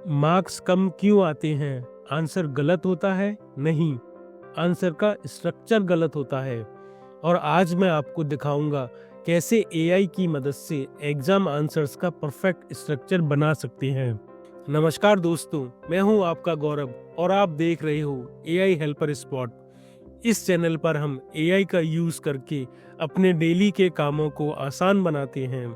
Marks कम क्यों आते हैं? आंसर गलत होता है? नहीं, आंसर का स्ट्रक्चर गलत होता है। और आज मैं आपको दिखाऊंगा कैसे एआई की मदद से एग्जाम आंसर्स का परफेक्ट स्ट्रक्चर बना सकते हैं। नमस्कार दोस्तों, मैं हूं आपका गौरव और आप देख रहे हो एआई हेल्पर स्पॉट। इस चैनल पर हम एआई का यूज करके अपने डेली के कामों को आसान बनाते हैं।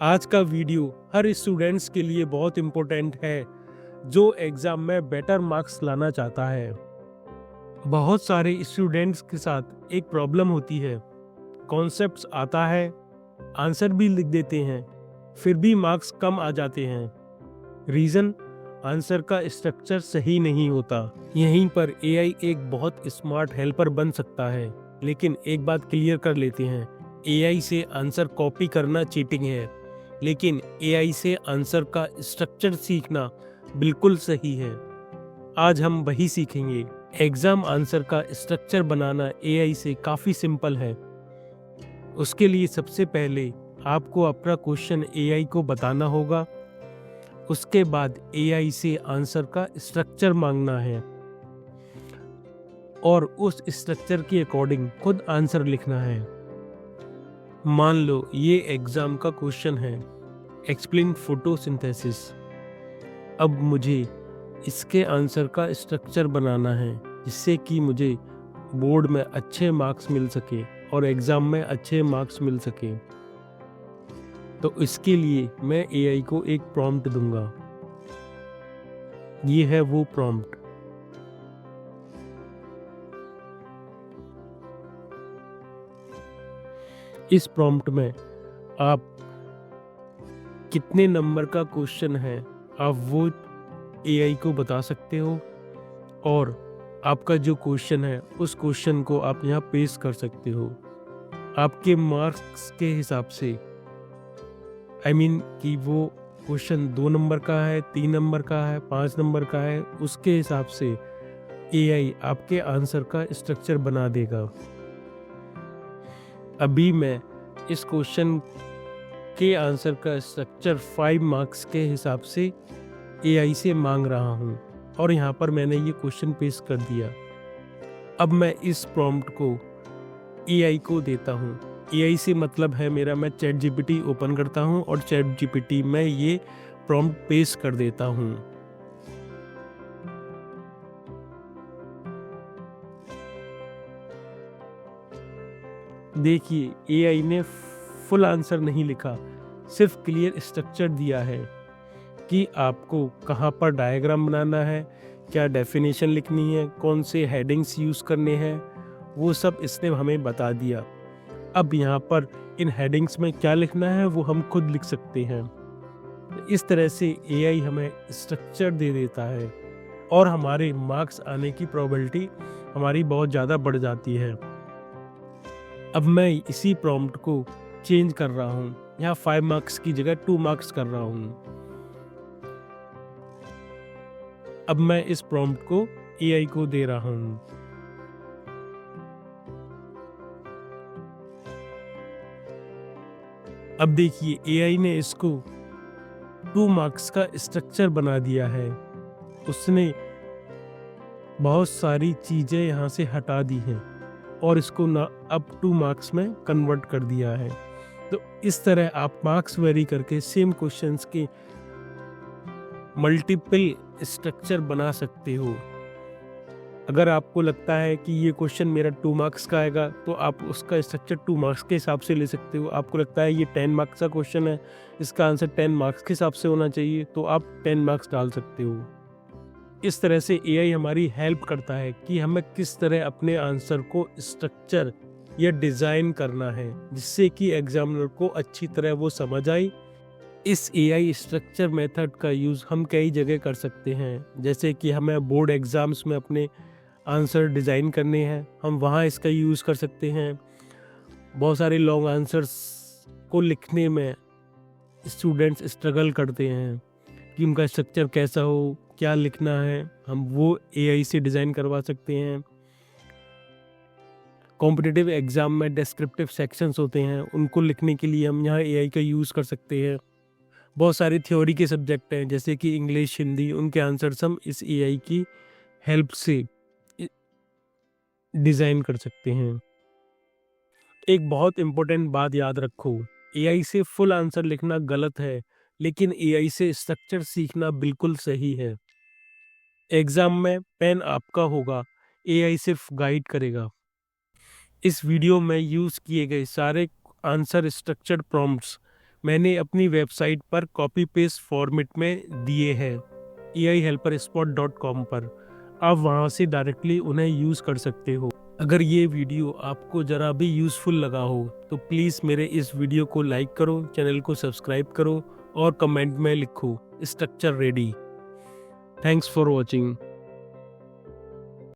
आज का वीडियो हर स्टूडेंट्स के लिए बहुत इम्पोर्टेंट है जो एग्जाम में बेटर मार्क्स लाना चाहता है। बहुत सारे स्टूडेंट्स के साथ एक प्रॉब्लम होती है, कॉन्सेप्ट्स आता है, आंसर भी लिख देते हैं, फिर भी मार्क्स कम आ जाते हैं। रीज़न, आंसर का स्ट्रक्चर सही नहीं होता। यहीं पर एआई एक बहुत स्मार्ट हेल्पर बन सकता है। लेकिन एक बात क्लियर कर लेते हैं, एआई से आंसर कॉपी करना चीटिंग है, लेकिन एआई से आंसर का स्ट्रक्चर सीखना बिल्कुल सही है। आज हम वही सीखेंगे। एग्जाम आंसर का स्ट्रक्चर बनाना एआई से काफ़ी सिंपल है। उसके लिए सबसे पहले आपको अपना क्वेश्चन एआई को बताना होगा। उसके बाद एआई से आंसर का स्ट्रक्चर मांगना है और उस स्ट्रक्चर के अकॉर्डिंग खुद आंसर लिखना है। मान लो ये एग्जाम का क्वेश्चन है, एक्सप्लेन फोटोसिंथेसिस। अब मुझे इसके आंसर का स्ट्रक्चर बनाना है जिससे कि मुझे बोर्ड में अच्छे मार्क्स मिल सके और एग्ज़ाम में अच्छे मार्क्स मिल सके। तो इसके लिए मैं एआई को एक प्रॉम्प्ट दूंगा। ये है वो प्रॉम्प्ट। इस प्रॉम्प्ट में आप कितने नंबर का क्वेश्चन है आप वो एआई को बता सकते हो और आपका जो क्वेश्चन है उस क्वेश्चन को आप यहाँ पेश कर सकते हो। आपके मार्क्स के हिसाब से, कि वो क्वेश्चन 2 नंबर का है, 3 नंबर का है, 5 नंबर का है, उसके हिसाब से एआई आपके आंसर का स्ट्रक्चर बना देगा। अभी मैं इस क्वेश्चन के आंसर का स्ट्रक्चर 5 मार्क्स के हिसाब से एआई से मांग रहा हूँ और यहाँ पर मैंने ये क्वेश्चन पेश कर दिया। अब मैं इस प्रॉम्प्ट को एआई को देता हूँ। एआई से मतलब है मेरा, मैं चैट जीपीटी ओपन करता हूँ और चैट जीपीटी में ये प्रॉम्प्ट पेश कर देता हूँ। देखिए, एआई ने फुल आंसर नहीं लिखा, सिर्फ क्लियर स्ट्रक्चर दिया है कि आपको कहाँ पर डायग्राम बनाना है, क्या डेफिनेशन लिखनी है, कौन से हेडिंग्स यूज़ करने हैं, वो सब इसने हमें बता दिया। अब यहाँ पर इन हेडिंग्स में क्या लिखना है वो हम खुद लिख सकते हैं। इस तरह से एआई हमें स्ट्रक्चर दे देता है और हमारे मार्क्स आने की प्रोबेबिलिटी हमारी बहुत ज़्यादा बढ़ जाती है। अब मैं इसी प्रॉम्प्ट को चेंज कर रहा हूँ, यहाँ 5 मार्क्स की जगह 2 मार्क्स कर रहा हूँ। अब मैं इस प्रॉम्प्ट को एआई को दे रहा हूँ। अब देखिए, एआई ने इसको 2 मार्क्स का स्ट्रक्चर बना दिया है। उसने बहुत सारी चीज़ें यहाँ से हटा दी हैं और इसको ना अब 2 मार्क्स में कन्वर्ट कर दिया है। तो इस तरह आप मार्क्स वेरी करके सेम क्वेश्चंस के मल्टीपल स्ट्रक्चर बना सकते हो। अगर आपको लगता है कि ये क्वेश्चन मेरा 2 मार्क्स का आएगा तो आप उसका स्ट्रक्चर 2 मार्क्स के हिसाब से ले सकते हो। आपको लगता है ये 10 मार्क्स का क्वेश्चन है, इसका आंसर 10 मार्क्स के हिसाब से होना चाहिए, तो आप 10 मार्क्स डाल सकते हो। इस तरह से एआई हमारी हेल्प करता है कि हमें किस तरह अपने आंसर को स्ट्रक्चर या डिज़ाइन करना है जिससे कि एग्जामिनर को अच्छी तरह वो समझ आए। इस एआई स्ट्रक्चर मेथड का यूज़ हम कई जगह कर सकते हैं, जैसे कि हमें बोर्ड एग्ज़ाम्स में अपने आंसर डिज़ाइन करने हैं, हम वहाँ इसका यूज़ कर सकते हैं। बहुत सारे लॉन्ग आंसर्स को लिखने में स्टूडेंट्स स्ट्रगल करते हैं कि उनका स्ट्रक्चर कैसा हो, क्या लिखना है, हम वो एआई से डिज़ाइन करवा सकते हैं। कॉम्पिटिटिव एग्ज़ाम में डिस्क्रिप्टिव सेक्शंस होते हैं, उनको लिखने के लिए हम यहाँ एआई का यूज़ कर सकते हैं। बहुत सारी थ्योरी के सब्जेक्ट हैं जैसे कि इंग्लिश, हिंदी, उनके आंसर्स हम इस एआई की हेल्प से डिज़ाइन कर सकते हैं। एक बहुत इम्पोर्टेंट बात याद रखो, एआई से फुल आंसर लिखना गलत है, लेकिन एआई से स्ट्रक्चर सीखना बिल्कुल सही है। एग्जाम में पेन आपका होगा, एआई सिर्फ गाइड करेगा। इस वीडियो में यूज़ किए गए सारे आंसर स्ट्रक्चर्ड प्रॉम्प्ट्स मैंने अपनी वेबसाइट पर कॉपी पेस्ट फॉर्मेट में दिए हैं aihelperspot.com पर। आप वहां से डायरेक्टली उन्हें यूज़ कर सकते हो। अगर ये वीडियो आपको ज़रा भी यूज़फुल लगा हो तो प्लीज़ मेरे इस वीडियो को लाइक करो, चैनल को सब्सक्राइब करो और कमेंट में लिखो structure ready. Thanks for watching.